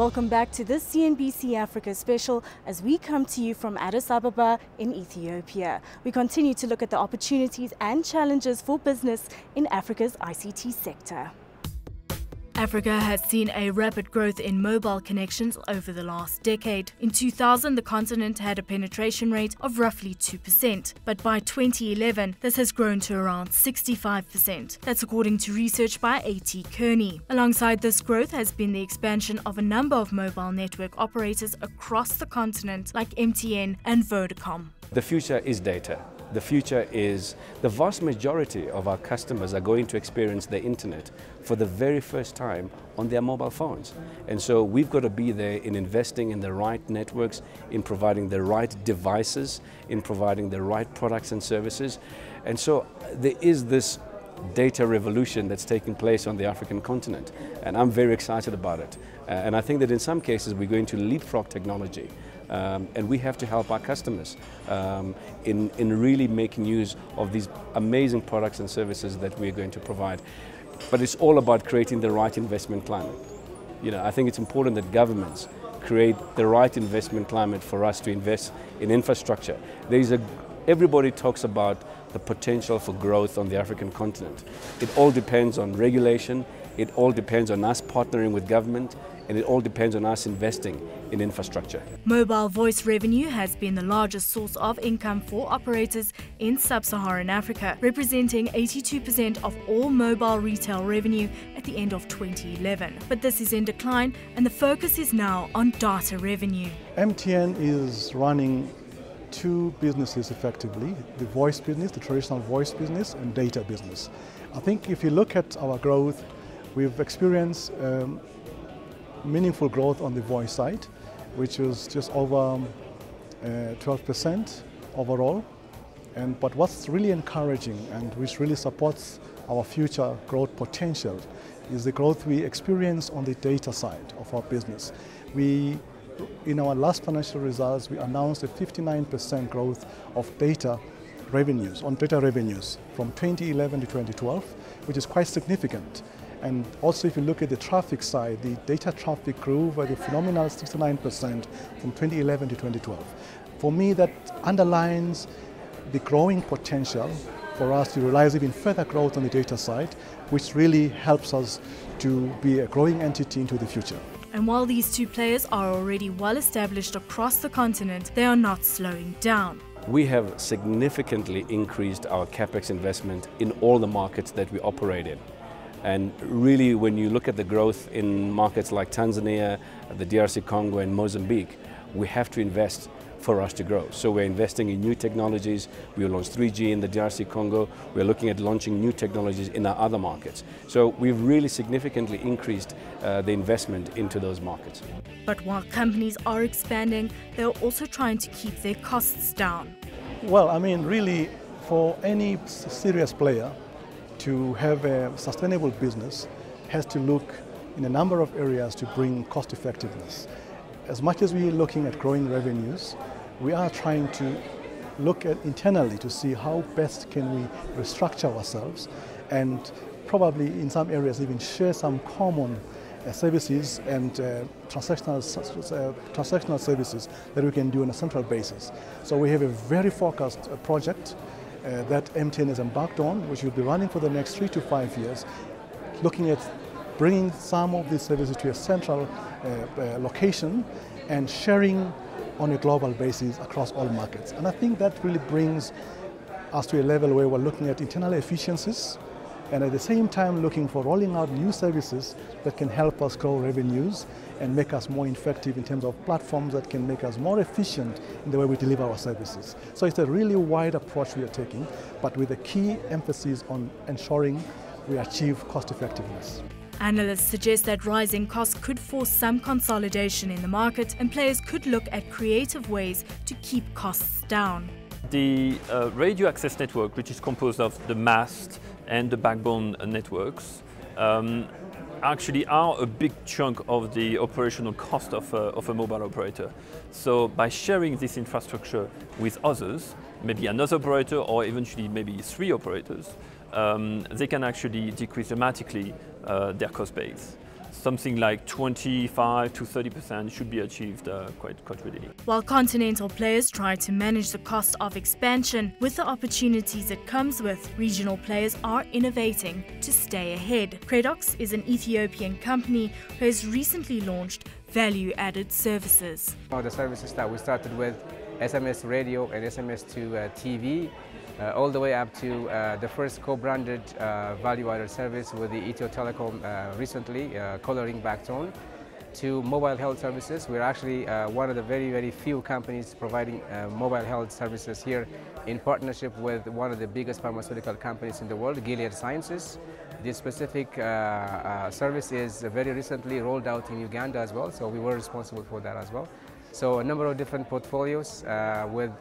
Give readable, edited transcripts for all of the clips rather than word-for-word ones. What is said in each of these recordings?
Welcome back to this CNBC Africa special as we come to you from Addis Ababa in Ethiopia. We continue to look at the opportunities and challenges for business in Africa's ICT sector. Africa has seen a rapid growth in mobile connections over the last decade. In 2000, the continent had a penetration rate of roughly 2%, but by 2011, this has grown to around 65%. That's according to research by A.T. Kearney. Alongside this growth has been the expansion of a number of mobile network operators across the continent, like MTN and Vodacom. The future is data. The future is the vast majority of our customers are going to experience the internet for the very first time on their mobile phones. And so we've got to be there in investing in the right networks, in providing the right devices, in providing the right products and services. And so there is this data revolution that's taking place on the African continent, and I'm very excited about it. And I think that in some cases we're going to leapfrog technology. And we have to help our customers in really making use of these amazing products and services that we're going to provide. But it's all about creating the right investment climate. I think it's important that governments create the right investment climate for us to invest in infrastructure. Everybody talks about the potential for growth on the African continent. It all depends on regulation, it all depends on us partnering with government, and it all depends on us investing in infrastructure. Mobile voice revenue has been the largest source of income for operators in sub-Saharan Africa, representing 82% of all mobile retail revenue at the end of 2011. But this is in decline, and the focus is now on data revenue. MTN is running two businesses effectively: the voice business, the traditional voice business, and data business. I think if you look at our growth, we've experienced meaningful growth on the voice side, which was just over 12% overall. But what's really encouraging and which really supports our future growth potential is the growth we experience on the data side of our business. In our last financial results, we announced a 59% growth of data revenues from 2011 to 2012, which is quite significant. And also, if you look at the traffic side, the data traffic grew by a phenomenal 69% from 2011 to 2012. For me, that underlines the growing potential for us to realize even further growth on the data side, which really helps us to be a growing entity into the future. And while these two players are already well established across the continent, they are not slowing down. We have significantly increased our capex investment in all the markets that we operate in. And really, when you look at the growth in markets like Tanzania, the DRC Congo and Mozambique, we have to invest for us to grow. So we're investing in new technologies. We launched 3G in the DRC Congo. We're looking at launching new technologies in our other markets. So we've really significantly increased the investment into those markets. But while companies are expanding, they're also trying to keep their costs down. Well, I mean, really, for any serious player to have a sustainable business has to look in a number of areas to bring cost effectiveness. As much as we're looking at growing revenues, we are trying to look at internally to see how best can we restructure ourselves and probably in some areas even share some common services and transactional services that we can do on a central basis. So we have a very focused project that MTN has embarked on, which will be running for the next 3 to 5 years, looking at bringing some of these services to a central location and sharing on a global basis across all markets. And I think that really brings us to a level where we're looking at internal efficiencies and at the same time looking for rolling out new services that can help us grow revenues and make us more effective in terms of platforms that can make us more efficient in the way we deliver our services. So it's a really wide approach we are taking, but with a key emphasis on ensuring we achieve cost effectiveness. Analysts suggest that rising costs could force some consolidation in the market, and players could look at creative ways to keep costs down. The radio access network, which is composed of the mast and the backbone networks, actually are a big chunk of the operational cost of a mobile operator. So by sharing this infrastructure with others, maybe another operator or eventually maybe 3 operators, they can actually decrease dramatically their cost base. something like 25 to 30% should be achieved quite readily. While continental players try to manage the cost of expansion with the opportunities it comes with, regional players are innovating to stay ahead. Credox is an Ethiopian company who has recently launched value-added services. The services that we started with, SMS radio and SMS to TV, all the way up to the first co-branded value-added service with the Ethio Telecom recently, coloring backbone, to mobile health services. We're actually one of the very few companies providing mobile health services here in partnership with one of the biggest pharmaceutical companies in the world, Gilead Sciences. This specific service is very recently rolled out in Uganda as well, so we were responsible for that as well. So a number of different portfolios with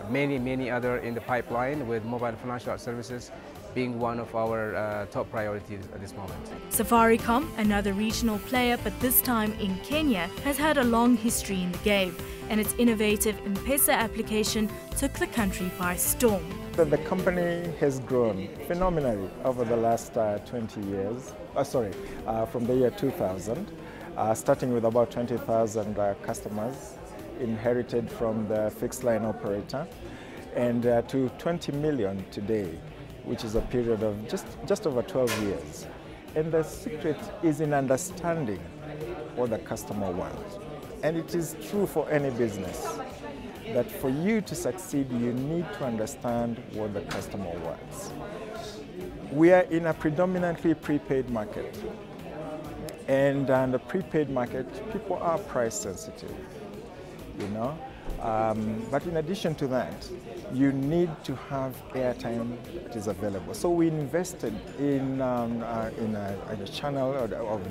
many other in the pipeline, with mobile financial services being one of our top priorities at this moment. Safaricom, another regional player but this time in Kenya, has had a long history in the game, and its innovative M-Pesa application took the country by storm. The company has grown phenomenally over the last 20 years, from the year 2000. Starting with about 20,000 customers inherited from the fixed line operator, and to 20 million today, which is a period of just over 12 years. And the secret is in understanding what the customer wants. And it is true for any business that for you to succeed, you need to understand what the customer wants. We are in a predominantly prepaid market. And on the prepaid market, people are price sensitive, you know. But in addition to that, you need to have airtime that is available. So we invested in a channel of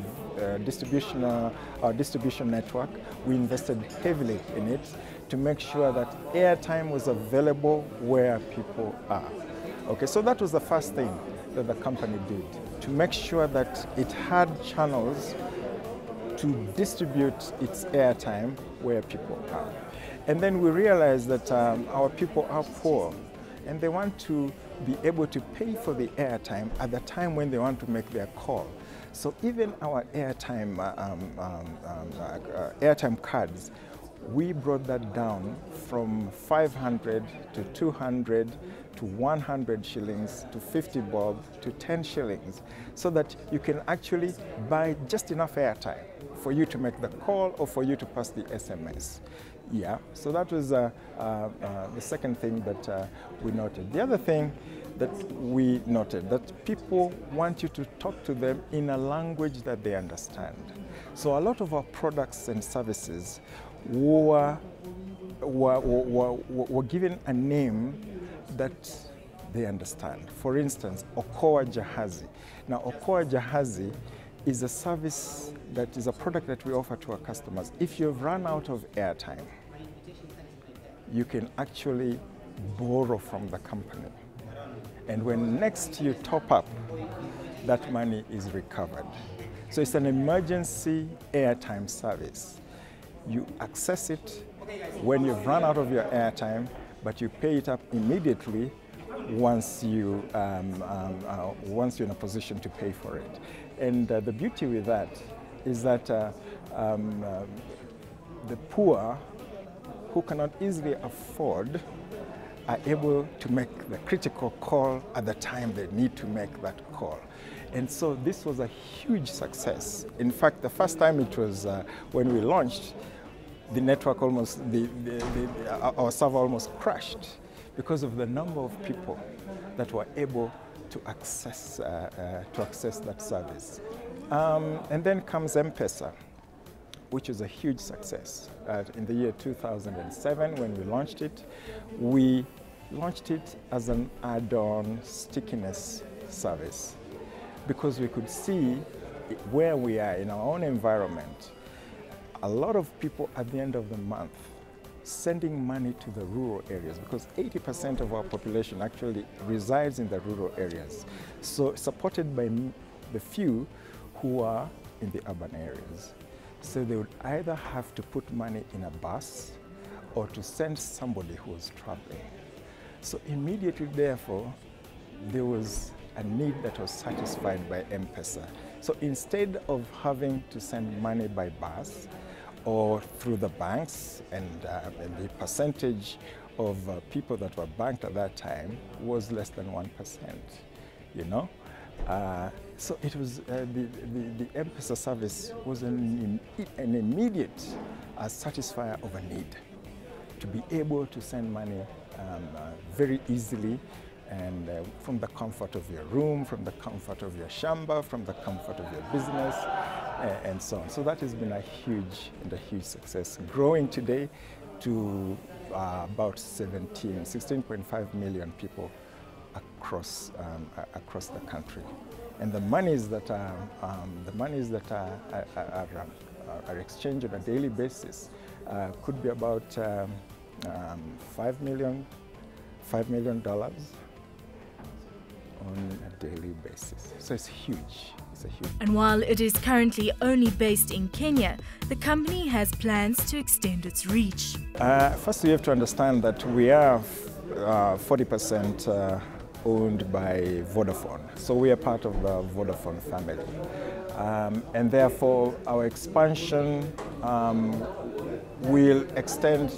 distribution network. We invested heavily in it to make sure that airtime was available where people are. Okay, so that was the first thing that the company did, to make sure that it had channels to distribute its airtime where people are. And then we realized that our people are poor and they want to be able to pay for the airtime at the time when they want to make their call. So even our airtime cards, we brought that down from 500 to 200 to 100 shillings to 50 bob to 10 shillings, so that you can actually buy just enough airtime for you to make the call or for you to pass the SMS. Yeah, so that was the second thing that we noted. The other thing that we noted, that people want you to talk to them in a language that they understand. So a lot of our products and services were given a name that they understand. For instance, Okoa Jahazi. Now, Okoa Jahazi is a service that is a product that we offer to our customers. If you've run out of airtime, you can actually borrow from the company. And when next you top up, that money is recovered. So it's an emergency airtime service. You access it when you've run out of your airtime, but you pay it up immediately once you're in a position to pay for it. And the beauty with that is that the poor who cannot easily afford are able to make the critical call at the time they need to make that call. And so this was a huge success. In fact, the first time it was when we launched, the network almost, our server almost crashed because of the number of people that were able to access that service. And then comes M-Pesa, which is a huge success. In the year 2007, when we launched it as an add-on stickiness service, because we could see where we are in our own environment. A lot of people at the end of the month sending money to the rural areas, because 80% of our population actually resides in the rural areas. So supported by the few who are in the urban areas. So they would either have to put money in a bus or to send somebody who was traveling. So immediately, therefore, there was a need that was satisfied by M-Pesa So instead of having to send money by bus or through the banks, and the percentage of people that were banked at that time was less than 1%, you know. So it was the M-Pesa service was an immediate satisfier of a need to be able to send money very easily, and from the comfort of your room, from the comfort of your shamba, from the comfort of your business, and so on. So that has been a huge success, growing today to about 16.5 million people across the country. And the monies that are exchanged on a daily basis could be about $5 million on a daily basis. So it's huge. It's a huge. And while it is currently only based in Kenya, the company has plans to extend its reach. First, you have to understand that we are 40% owned by Vodafone. So we are part of the Vodafone family. And therefore, our expansion will extend.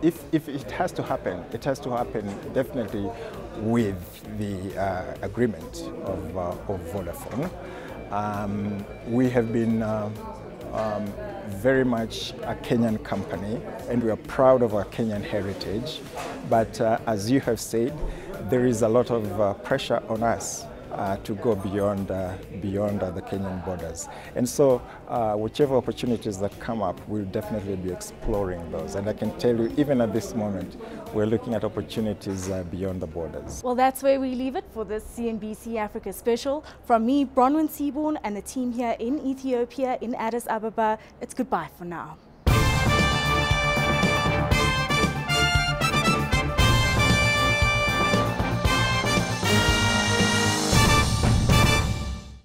If it has to happen, it has to happen definitely with the agreement of Vodafone. We have been very much a Kenyan company, and we are proud of our Kenyan heritage. But as you have said, there is a lot of pressure on us to go beyond the Kenyan borders. And so whichever opportunities that come up, we'll definitely be exploring those. And I can tell you, even at this moment, we're looking at opportunities beyond the borders. Well, that's where we leave it for this CNBC Africa special. From me, Bronwyn, Seaborne, and the team here in Ethiopia, in Addis Ababa, it's goodbye for now.